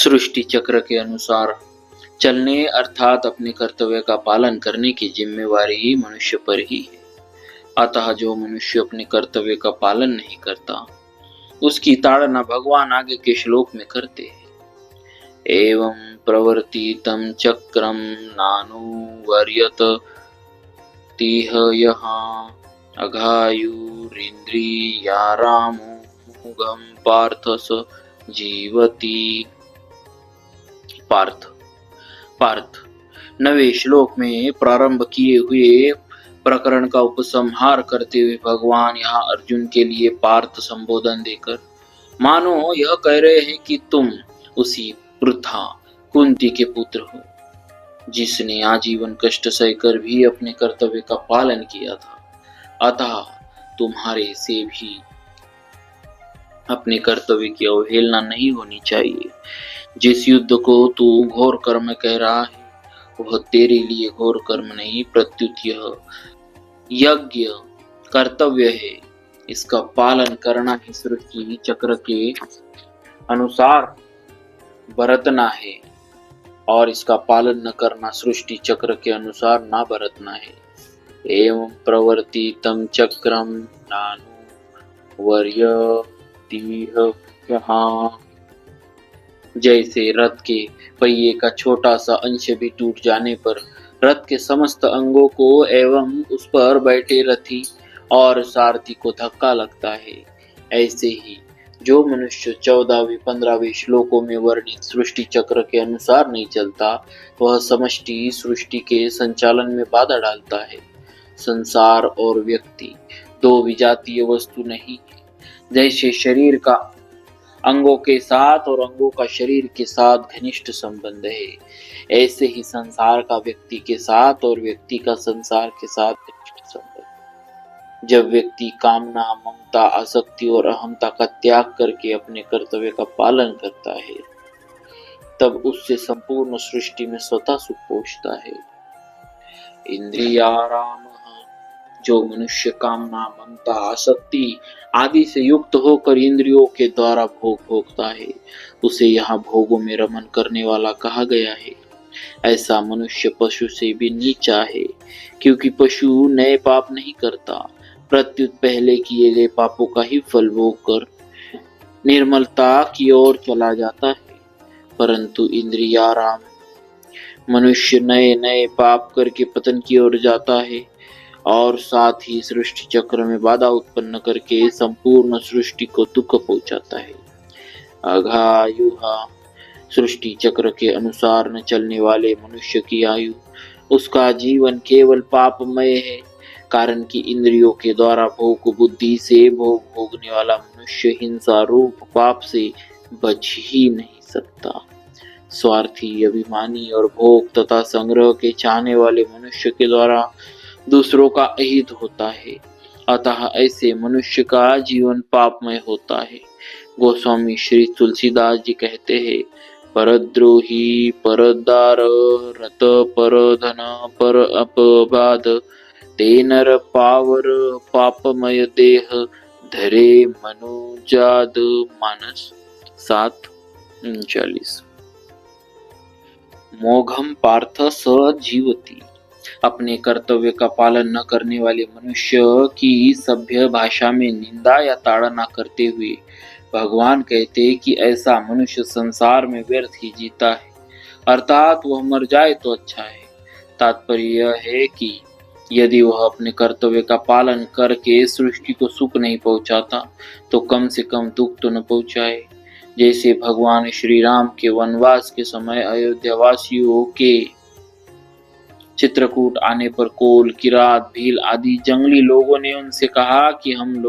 सृष्टि चक्र के अनुसार चलने अर्थात अपने कर्तव्य का पालन करने की जिम्मेवारी मनुष्य पर ही है। अतः जो मनुष्य अपने कर्तव्य का पालन नहीं करता उसकी ताड़ना भगवान आगे के श्लोक में करते हैं। एवं प्रवर्तितं चक्रम नानुवर्यत तिह यः अघायुरिन्द्रियारामोऽहं पार्थ स जीवति। पार्थ 9वें श्लोक में प्रारंभ किए हुए प्रकरण का उपसंहार करते हुए भगवान यहाँ अर्जुन के लिए पार्थ संबोधन देकर मानो यह कह रहे हैं कि तुम उसी पृथा कुंती के पुत्र हो जिसने आजीवन कष्ट सहकर भी अपने कर्तव्य का पालन किया था। अतः तुम्हारे से भी अपने कर्तव्य की अवहेलना नहीं होनी चाहिए। जिस युद्ध को तू घोर कर्म कह रहा है वह तेरे लिए घोर कर्म नहीं प्रत्युत यह यज्ञ कर्तव्य है। इसका पालन करना ही सृष्टि चक्र के अनुसार बरतना है और इसका पालन न करना सृष्टि चक्र के अनुसार ना बरतना है। एवं प्रवर्तितं चक्रम नानुवर्यतिह यः। जैसे रथ के पहिए का छोटा सा अंश भी टूट जाने पर रथ के समस्त अंगों को एवं उस पर बैठे रथी और सारथी को धक्का लगता है, ऐसे ही जो मनुष्य 14वें 15वें श्लोकों में वर्णित सृष्टि चक्र के अनुसार नहीं चलता वह समष्टि सृष्टि के संचालन में बाधा डालता है। संसार और व्यक्ति दो विजातीय वस्तु नहीं है। जैसे शरीर का अंगों के साथ और अंगों का शरीर के साथ घनिष्ठ संबंध है, ऐसे ही संसार का व्यक्ति के साथ और व्यक्ति का संसार के साथ घनिष्ठ संबंध। जब व्यक्ति कामना, ममता, आसक्ति और अहंता का त्याग करके अपने कर्तव्य का पालन करता है तब उससे संपूर्ण सृष्टि में स्वतः सुख पहुंचता है। इंद्रियाराम जो मनुष्य कामना, ममता, आसक्ति आदि से युक्त होकर इंद्रियों के द्वारा भोग भोगता है उसे यहाँ भोगों में रमन करने वाला कहा गया है। ऐसा मनुष्य पशु से भी नीचा है क्योंकि पशु नए पाप नहीं करता प्रत्युत पहले किए गए पापों का ही फल भोग कर निर्मलता की ओर चला जाता है। परंतु इंद्रियाराम मनुष्य नए नए पाप करके पतन की ओर जाता है और साथ ही सृष्टि चक्र में बाधा उत्पन्न करके संपूर्ण सृष्टि को दुख पहुंचाता है। अघायुहा सृष्टि चक्र के अनुसार न चलने वाले मनुष्य की आयु उसका जीवन केवल पापमय है, कारण कि इंद्रियों के द्वारा भोग बुद्धि से भोग भोगने वाला मनुष्य हिंसा रूप पाप से बच ही नहीं सकता। स्वार्थी, अभिमानी और भोग तथा संग्रह के चाहने वाले मनुष्य के द्वारा दूसरों का अहित होता है, अतः ऐसे मनुष्य का जीवन पापमय होता है। गोस्वामी श्री तुलसीदास जी कहते हैं, परद्रोही, परदार, रत, परधन, पर अपबाद, ते नर पावर पापमय देह, धरे मनुजाद मानस 7:39। मोघम पार्थ स जीवति अपने कर्तव्य का पालन न करने वाले मनुष्य की सभ्य भाषा में निंदा या ताड़ना करते हुए भगवान कहते हैं कि ऐसा मनुष्य संसार में व्यर्थ ही जीता है, अर्थात वह मर जाए तो अच्छा है। तात्पर्य यह है कि यदि वह अपने कर्तव्य का पालन करके सृष्टि को सुख नहीं पहुंचाता तो कम से कम दुख तो न पहुंचाए। जैसे भगवान श्री राम के वनवास के समय अयोध्या वासियों के चित्रकूट आने पर कोल, किरात, भील आदि जंगली लोगों ने उनसे कहा कि हम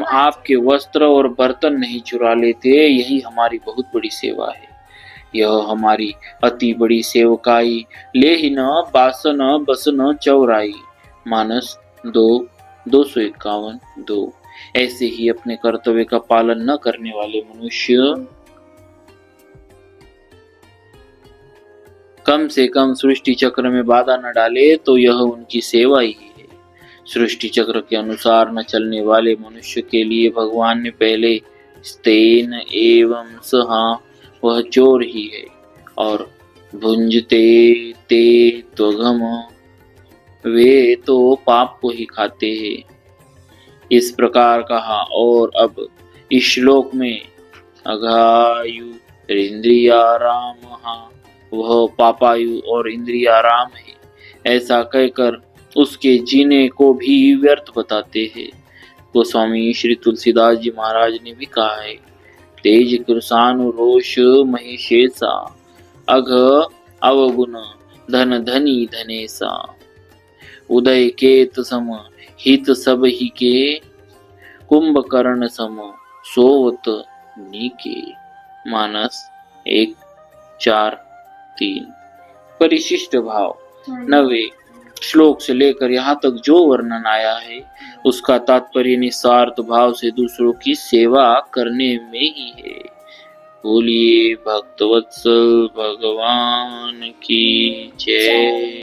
आपके वस्त्र और बर्तन नहीं चुरा लेते, यही हमारी बहुत बड़ी सेवा है। यह हमारी अति बड़ी सेवकाई, ले ही न बासन बसन चौराई। मानस 2:251-2। ऐसे ही अपने कर्तव्य का पालन न करने वाले मनुष्य कम से कम सृष्टि चक्र में बाधा न डाले तो यह उनकी सेवा ही है। सृष्टि चक्र के अनुसार न चलने वाले मनुष्य के लिए भगवान ने पहले स्तेन एवं सहा वह चोर ही है, और भुंजते ते त्वघम, वे तो पाप को ही खाते हैं। इस प्रकार कहा। और अब इस श्लोक में अघायु इंद्रियाराम, वह पापायु और इंद्रियाराम है, ऐसा कहकर उसके जीने को भी व्यर्थ बताते हैं। गोस्वामी श्री तुलसीदास जी महाराज ने भी कहा है, तेज कृषानुरोष महेशेसा, अघ अवगुण धन धनी धनेसा, उदय केत सम हित सब ही के, कुंभकर्ण सम सोवत नीके। मानस 1-4-3। परिशिष्ट भाव। 9वें श्लोक से लेकर यहाँ तक जो वर्णन आया है उसका तात्पर्य निस्वार्थ भाव से दूसरों की सेवा करने में ही है। बोलिए भक्तवत्सल भगवान की जय।